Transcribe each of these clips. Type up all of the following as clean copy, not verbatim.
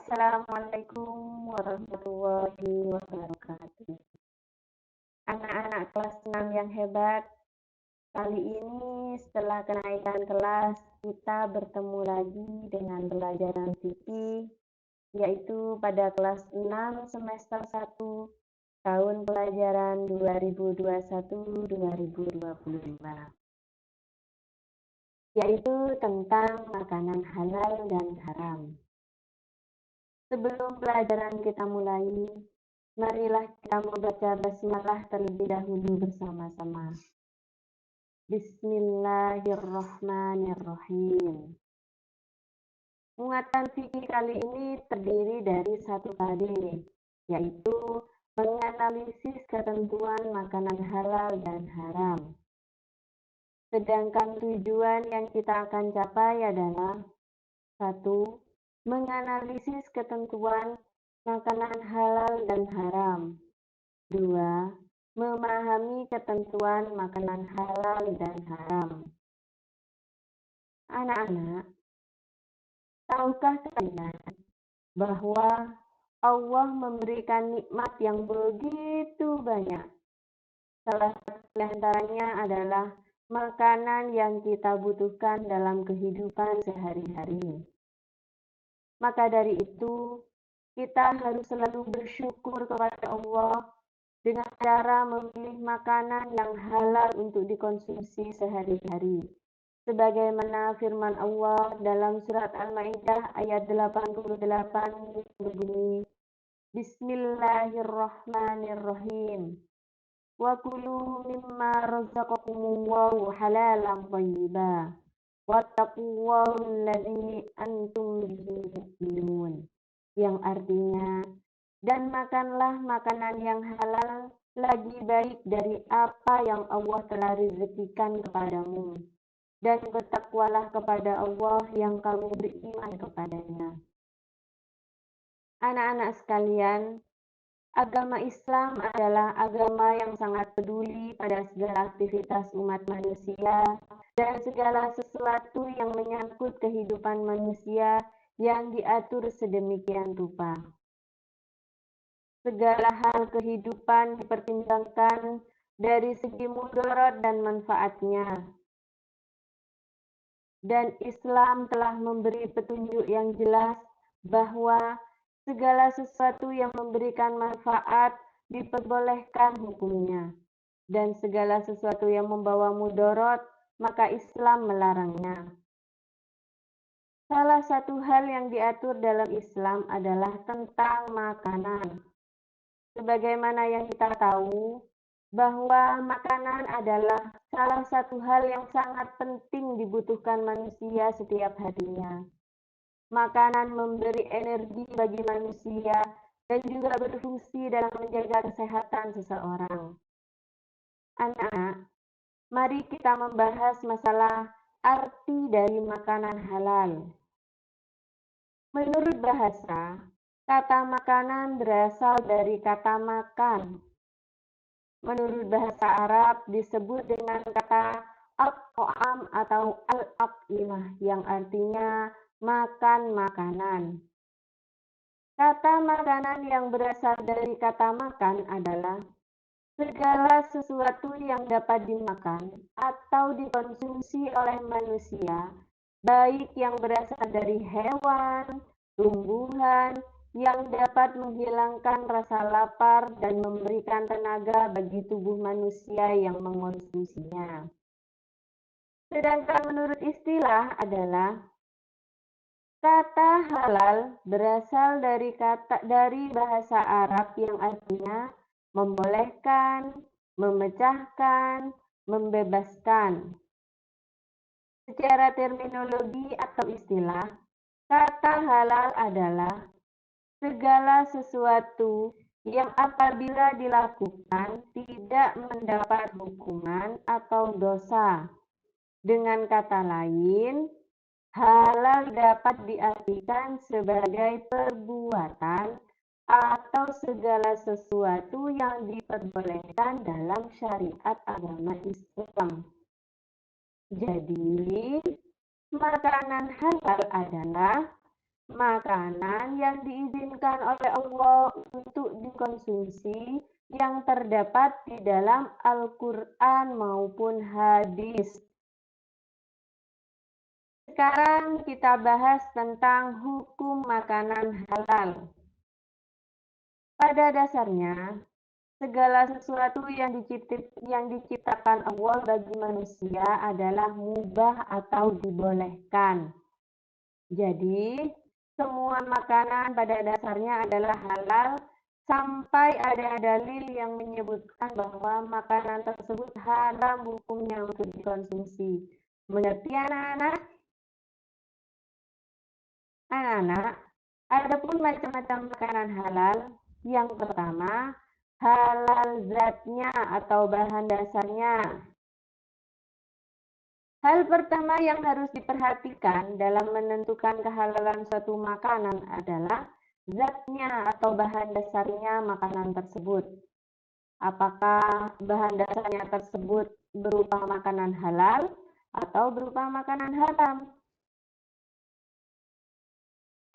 Assalamualaikum warahmatullahi wabarakatuh. Anak-anak kelas 6 yang hebat, kali ini setelah kenaikan kelas, kita bertemu lagi dengan pelajaran fikih, yaitu pada kelas 6 semester 1 tahun pelajaran 2021-2025, yaitu tentang makanan halal dan haram. Sebelum pelajaran kita mulai, marilah kita membaca basmalah terlebih dahulu bersama-sama. Bismillahirrahmanirrahim. Muatan fikih kali ini terdiri dari satu kali, yaitu menganalisis ketentuan makanan halal dan haram. Sedangkan tujuan yang kita akan capai adalah 1. Menganalisis ketentuan makanan halal dan haram. 2. Memahami ketentuan makanan halal dan haram. Anak-anak, tahukah kalian bahwa Allah memberikan nikmat yang begitu banyak? Salah satu di antaranya adalah makanan yang kita butuhkan dalam kehidupan sehari-hari. Maka dari itu, kita harus selalu bersyukur kepada Allah dengan cara memilih makanan yang halal untuk dikonsumsi sehari-hari. Sebagaimana firman Allah dalam surat Al-Maidah ayat 88 berbunyi, Bismillahirrahmanirrahim. Wa kulu mimma razaqakumullahu halalan thayyiban. Wattaqullaha alladzi antum bihi mu'minun, yang artinya, dan makanlah makanan yang halal lagi baik dari apa yang Allah telah rezekikan kepadamu, dan bertakwalah kepada Allah yang kamu beriman kepadanya. Anak-anak sekalian, agama Islam adalah agama yang sangat peduli pada segala aktivitas umat manusia dan segala sesuatu yang menyangkut kehidupan manusia yang diatur sedemikian rupa. Segala hal kehidupan dipertimbangkan dari segi mudarat dan manfaatnya. Dan Islam telah memberi petunjuk yang jelas bahwa segala sesuatu yang memberikan manfaat diperbolehkan hukumnya, dan segala sesuatu yang membawa mudarat maka Islam melarangnya. Salah satu hal yang diatur dalam Islam adalah tentang makanan. Sebagaimana yang kita tahu, bahwa makanan adalah salah satu hal yang sangat penting dibutuhkan manusia setiap harinya. Makanan memberi energi bagi manusia dan juga berfungsi dalam menjaga kesehatan seseorang. Anak-anak, mari kita membahas masalah arti dari makanan halal. Menurut bahasa, kata makanan berasal dari kata makan. Menurut bahasa Arab disebut dengan kata at-ta'am atau al-at'imah yang artinya makan makanan. Kata makanan yang berasal dari kata makan adalah segala sesuatu yang dapat dimakan atau dikonsumsi oleh manusia, baik yang berasal dari hewan, tumbuhan, yang dapat menghilangkan rasa lapar dan memberikan tenaga bagi tubuh manusia yang mengonsumsinya. Sedangkan menurut istilah adalah kata halal berasal dari bahasa Arab yang artinya membolehkan, memecahkan, membebaskan. Secara terminologi atau istilah, kata halal adalah segala sesuatu yang apabila dilakukan tidak mendapat hukuman atau dosa. Dengan kata lain, halal dapat diartikan sebagai perbuatan atau segala sesuatu yang diperbolehkan dalam syariat agama Islam. Jadi, makanan halal adalah Makanan yang diizinkan oleh Allah untuk dikonsumsi yang terdapat di dalam Al-Quran maupun hadis. Sekarang kita bahas tentang hukum makanan halal. Pada dasarnya, segala sesuatu yang diciptakan Allah bagi manusia adalah mubah atau dibolehkan. Jadi, semua makanan pada dasarnya adalah halal sampai ada dalil yang menyebutkan bahwa makanan tersebut haram hukumnya untuk dikonsumsi. Mengerti anak-anak? Anak-anak, ada pun macam-macam makanan halal. Yang pertama, halal zatnya atau bahan dasarnya. Hal pertama yang harus diperhatikan dalam menentukan kehalalan suatu makanan adalah zatnya atau bahan dasarnya makanan tersebut. Apakah bahan dasarnya tersebut berupa makanan halal atau berupa makanan haram?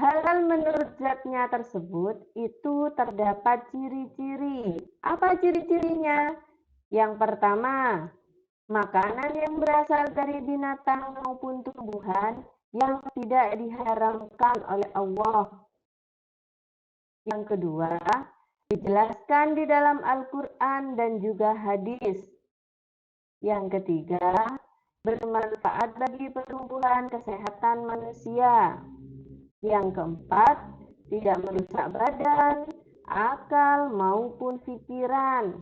Halal menurut zatnya tersebut itu terdapat ciri-ciri. Apa ciri-cirinya? Yang pertama, makanan yang berasal dari binatang maupun tumbuhan yang tidak diharamkan oleh Allah. Yang kedua, dijelaskan di dalam Al-Quran dan juga hadis. Yang ketiga, bermanfaat bagi pertumbuhan kesehatan manusia. Yang keempat, tidak merusak badan, akal, maupun pikiran.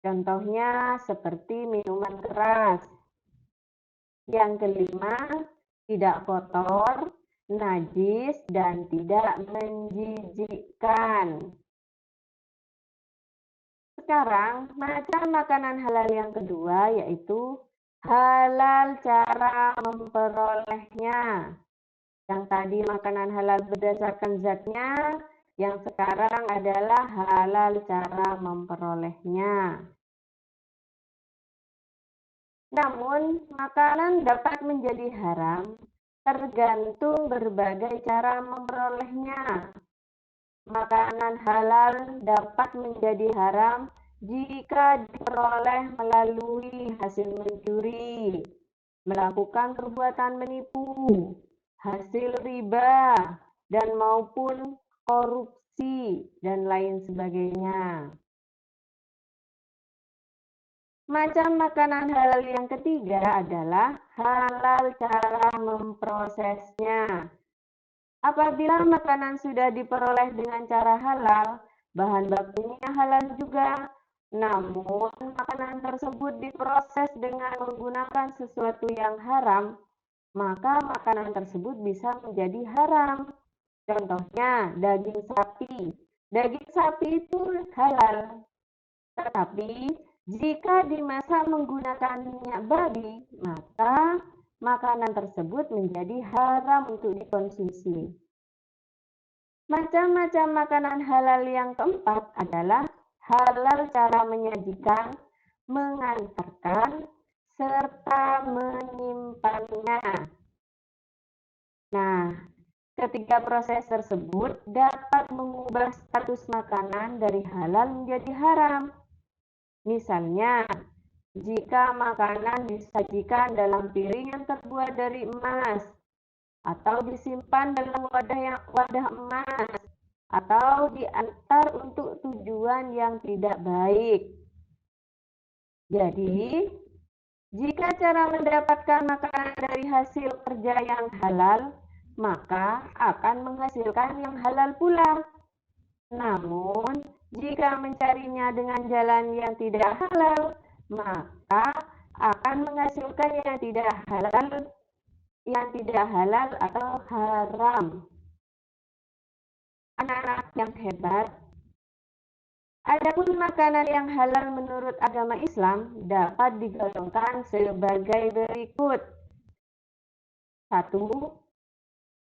Contohnya seperti minuman keras. Yang kelima, tidak kotor, najis, dan tidak menjijikkan. Sekarang, macam makanan halal yang kedua yaitu halal cara memperolehnya. Yang tadi makanan halal berdasarkan zatnya, yang sekarang adalah halal cara memperolehnya. Namun, makanan dapat menjadi haram tergantung berbagai cara memperolehnya. Makanan halal dapat menjadi haram jika diperoleh melalui hasil mencuri, melakukan perbuatan menipu, hasil riba, dan maupun korupsi, dan lain sebagainya. Macam makanan halal yang ketiga adalah halal cara memprosesnya. Apabila makanan sudah diperoleh dengan cara halal, bahan bakunya halal juga. Namun, makanan tersebut diproses dengan menggunakan sesuatu yang haram, maka makanan tersebut bisa menjadi haram. Contohnya, daging sapi. Daging sapi itu halal. Tetapi, jika dimasak menggunakan minyak babi, maka makanan tersebut menjadi haram untuk dikonsumsi. Macam-macam makanan halal yang keempat adalah halal cara menyajikan, mengantarkan, serta menyimpannya. Nah, ketiga proses tersebut dapat mengubah status makanan dari halal menjadi haram. Misalnya, jika makanan disajikan dalam piring yang terbuat dari emas, atau disimpan dalam wadah emas, atau diantar untuk tujuan yang tidak baik. Jadi, jika cara mendapatkan makanan dari hasil kerja yang halal, maka akan menghasilkan yang halal pula. Namun, jika mencarinya dengan jalan yang tidak halal, maka akan menghasilkan yang tidak halal atau haram. Anak-anak yang hebat, adapun makanan yang halal menurut agama Islam dapat digolongkan sebagai berikut. 1.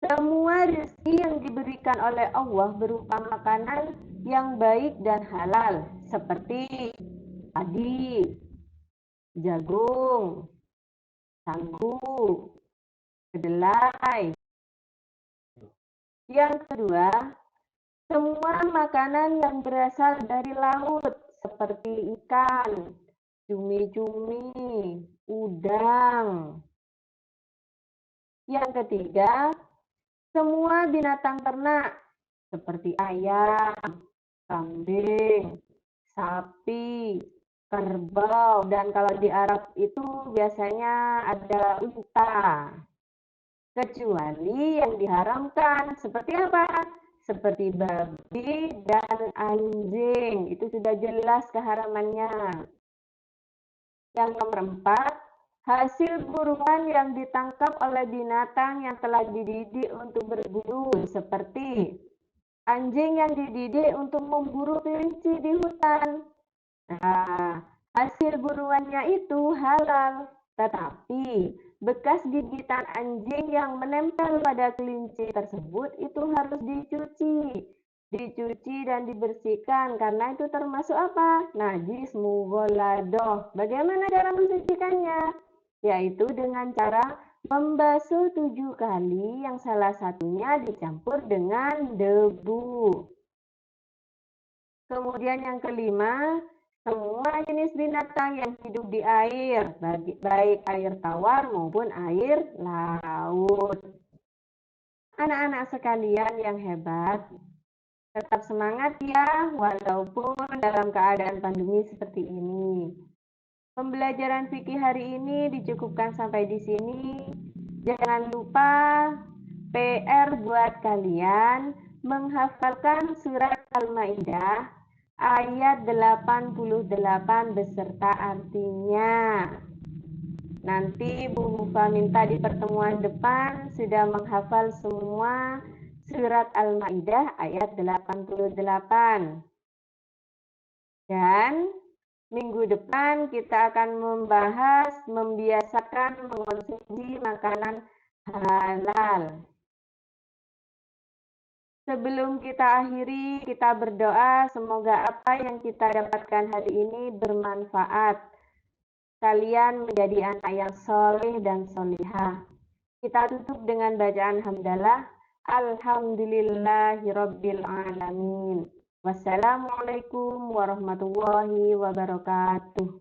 Semua rezeki yang diberikan oleh Allah berupa makanan yang baik dan halal, seperti padi, jagung, sagu, kedelai, Yang kedua, semua makanan yang berasal dari laut seperti ikan, cumi-cumi, udang. Yang ketiga, semua binatang ternak seperti ayam, kambing, sapi, kerbau, dan kalau di Arab itu biasanya ada unta. Kecuali yang diharamkan. Seperti apa? Seperti babi dan anjing. Itu sudah jelas keharamannya. Yang nomor 4, hasil buruan yang ditangkap oleh binatang yang telah dididik untuk berburu, seperti anjing yang dididik untuk memburu kelinci di hutan. Nah, hasil buruannya itu halal, tetapi bekas gigitan anjing yang menempel pada kelinci tersebut itu harus dicuci dan dibersihkan karena itu termasuk apa? Najis mughaladoh. Bagaimana cara mensucikannya? Yaitu dengan cara membasuh 7 kali yang salah satunya dicampur dengan debu. Kemudian yang kelima, semua jenis binatang yang hidup di air, baik air tawar maupun air laut. Anak-anak sekalian yang hebat, tetap semangat ya, walaupun dalam keadaan pandemi seperti ini. Pembelajaran fikih hari ini dicukupkan sampai di sini. Jangan lupa PR buat kalian menghafalkan surat Al-Maidah ayat 88 beserta artinya. Nanti Bu Mufa minta di pertemuan depan sudah menghafal semua surat Al-Maidah ayat 88. Dan minggu depan kita akan membahas membiasakan mengonsumsi makanan halal. Sebelum kita akhiri, kita berdoa semoga apa yang kita dapatkan hari ini bermanfaat. Kalian menjadi anak yang soleh dan solihah. Kita tutup dengan bacaan hamdalah. Alhamdulillahirabbil alamin. Wassalamualaikum warahmatullahi wabarakatuh.